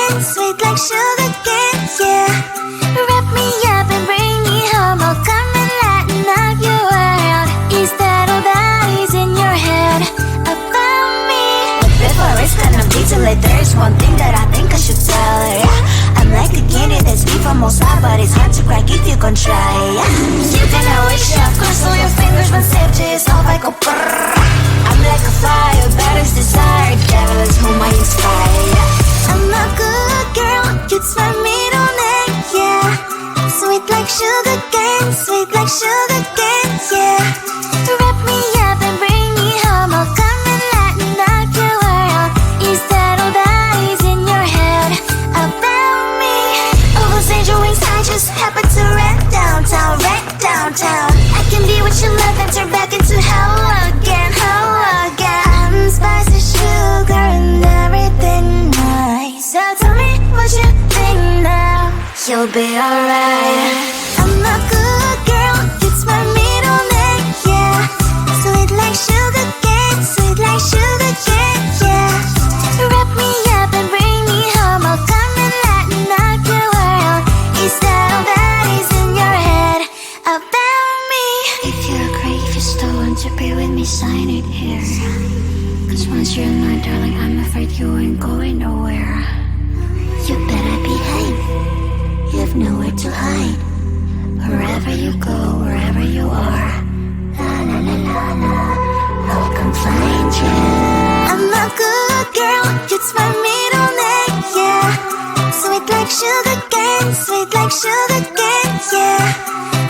cane, sweet like sugar cane, yeah. Wrap me up and bring me home, oh come and lighten up your world. Is that all that is in your head about me? But before it's gonna be too late, there's one thing that I think I should tell her, yeah. I'm like a candy that's deep from outside, but it's hard to crack if you can try, yeah. You can always shove, cross all your fingers when safety is off, I go brrrr. I'm like a fire, battles desire, devil is whom I inspire, yeah. I'm a good girl, it's my middle name, yeah. Sweet like sugar cane, sweet like sugar cane, yeah. Wrap me up and bring me home, oh come and lighten up your world. Is that all that is in your head about me? All those angel wings I just happen to rent downtown, rent downtown. I can be what you love and turn back into hell again, hell again. I'm spicy sugar and everything nice. So tell me what you think now. You'll be alright. I'm a good girl, it's my middle name, yeah. Sweet like sugar cane, sweet like sugar cane, yeah. Wrap me up and bring me home, oh come and lighten up your world. Is that all that is in your head about me? If you agree, if you still want to be with me, sign it here. Cause once you're mine, darling, I'm afraid you ain't going nowhere. You better behave, you have nowhere to hide. Wherever you go, wherever you are, la la la la la, I'll come find you. I'm a good girl, it's my middle name, yeah. Sweet like sugar cane, sweet like sugar cane, yeah.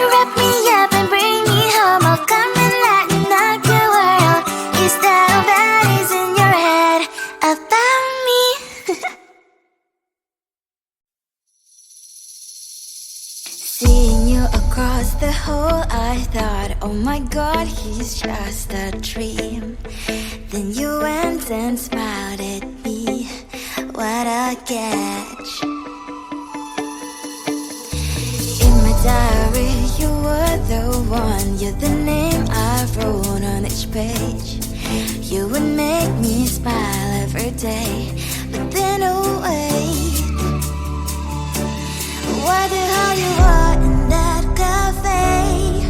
Wrap me up and bring me home, oh come and lighten up your world. Is that all that is in your head about me? Seeing you across the hall, I thought, oh my god, he's just a dream. Then you went and smiled at me, what a catch. In my diary, you were the one, you're the name I wrote on each page. You would make me smile every day, but then oh wait, why the hell you are in that cafe,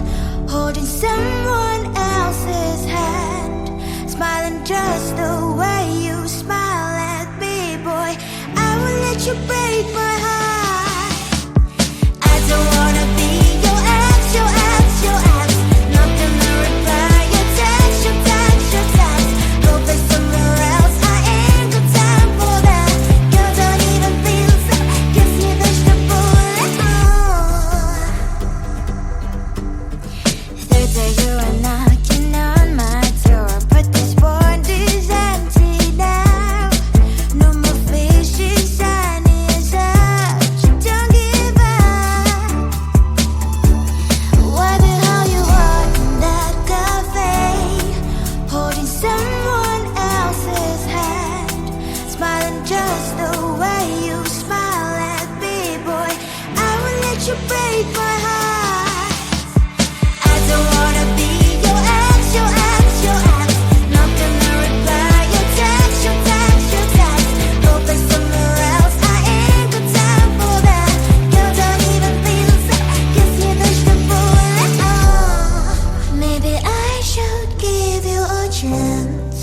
holding someone else's hand, smiling just the way you smile at me, boy. I will let you break my heart. I don't wanna be your ex, your ex, your ex. Not gonna reply your text, your text, your text. Go play somewhere else, I ain't got time for that. You don't even feel so, kiss me vegetable. Third day you are knocking on my door, but this board is empty now. No more fishy sign is up, you don't give up. Why the hell you are in that cafe, holding someone else's hand, smiling just the way you smile at me, boy. I will let you break my heart. I don't wanna be your ex, your ex, your ex. Not gonna reply your text, your text, your text. Go play somewhere else, I ain't got time for that. You don't even feel so, kiss me vegetable. Maybe I should give you a chance.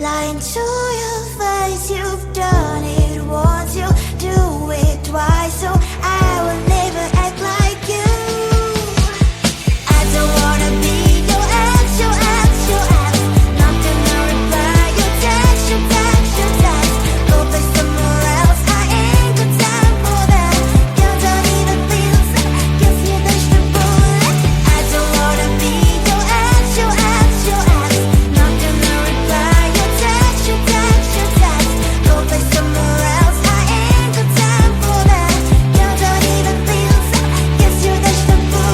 Lying to your face, you've done it once, you do it twice, so I will never act like you. I don't wanna be your ex, your ex, your ex. Not gonna reply your text, your text, your text. Go play somewhere else, I ain't got time for that. You don't even feel so, kiss me vegetable. I don't wanna be your ex, your ex, your ex. Not gonna reply your text, your text, your text. Go play somewhere else, I ain't got time for that. You don't even feel so, kiss you vegetable.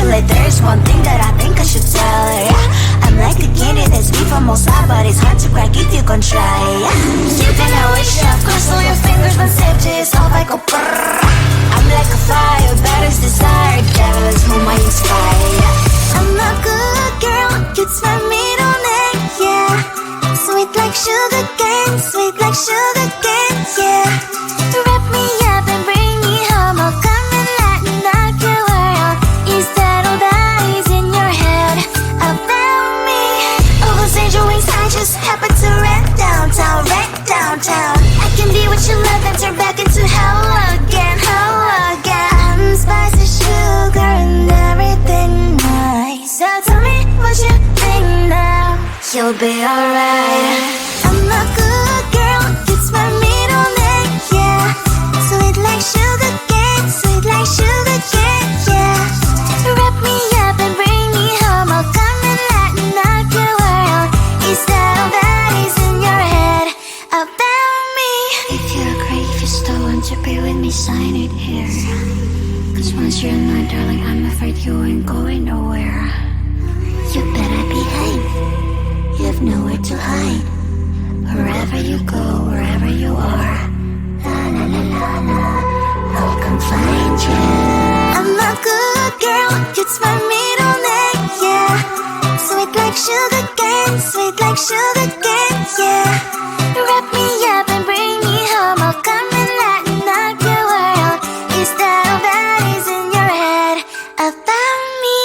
Actually, there's one thing that I think I should tell her. I'm like a candy that's made from outside, but it's hard to crack if you can try. You can always shove, cross all your fingers, then save to yourself, I go brrrr. I'm like a fire, battles desire, devil is whom I inspire. I'm a good girl, it's my middle name, yeah. Sweet like sugar cane, sweet like sugar cane, yeah. Wrap me up and bring me home, I'll come and lighten up your world. Is that all that is in your head about me? All those angel wings I just happen to rent downtown, rent downtown. I can be what you love and turn back into hell again, hell again. I'm spicy sugar and everything nice. So tell me what you think now. You'll be alright. I'm a good girl, it's my middle name, yeah. Sweet like sugar cane, sweet like sugar cane, yeah. Wrap me up and bring me home, I'll come and lighten up your world. Is that all that is in your head about me? If you agree, if you still want to be with me, sign it here. Cause once you're in my darling, I'm afraid you ain't going nowhere. You better behave, you have nowhere to hide. Wherever you go, wherever you are, la la la la la, I'll come find you. I'm a good girl, it's my middle name, yeah. Sweet like sugar cane, sweet like sugar cane, yeah. Wrap me up and bring me home, I'll come and lighten up your world. Is that all that is in your head about me?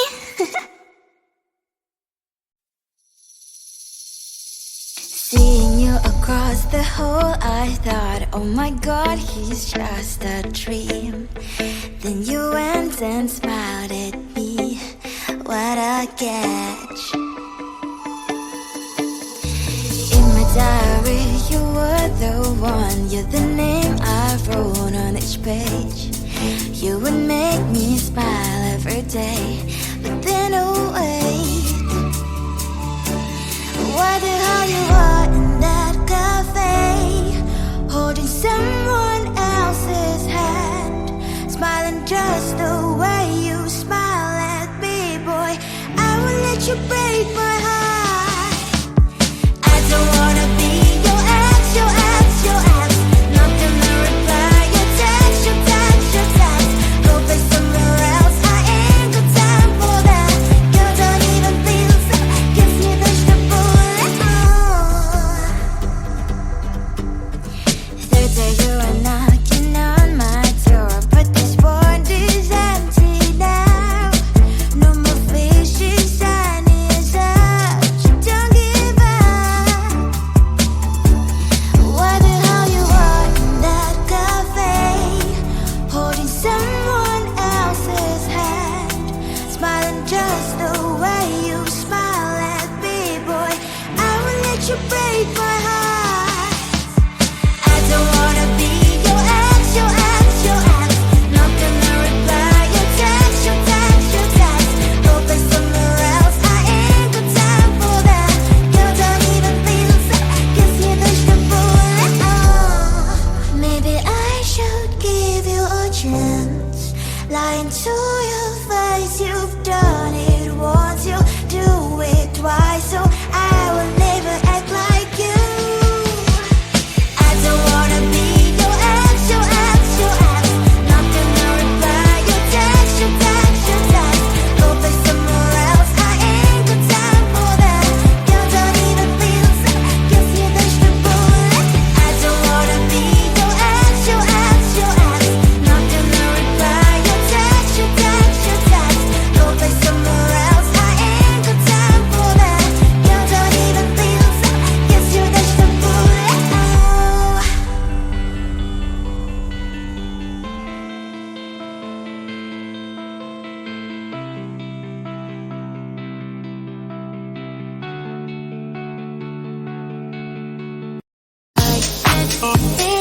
Seeing you across the hall, I thought, oh my god, he's just a dream. Then you went and smiled at me, what a catch. In my diary, you were the one, you're the name I wrote on each page. You would make me smile every day, but then oh wait, what the hell you are in that cafe, holding someone else's hand, smiling just the way you smile at me, boy. I will let you break my heart. I don't wanna be your ex, your ex, your ex. Not gonna reply your text, your text, your text. Go play somewhere else, I ain't got time for that. You don't even feel so, kiss me vegetable. Third day you are knocking on my door, but this board is empty now. No more fishy sign is up, you don't give up. What the hell you are in that cafe, holding someone else's hand, smiling just the way you smile at me, boy. I will let you break my heart. I don't wanna be your ex, your ex, your ex. Not gonna reply your text, your text, your text. Go play somewhere else, I ain't got time for that. You don't even feel so, kiss me vegetable. Maybe I should give you a chance. Lying to your face, you've done it once, you do it twice, so I will never act like you. I don't wanna be your ex, your ex, your ex. Not gonna reply your text, your text, your text. Go play somewhere else, I ain't got time for that. You don't even feel so, kiss me vegetable. I don't wanna be your ex, your ex, your ex. Not gonna reply your text, your text, your text. Go play somewhere else, I ain't got time for that. You don't even feel so, kiss you vegetable. I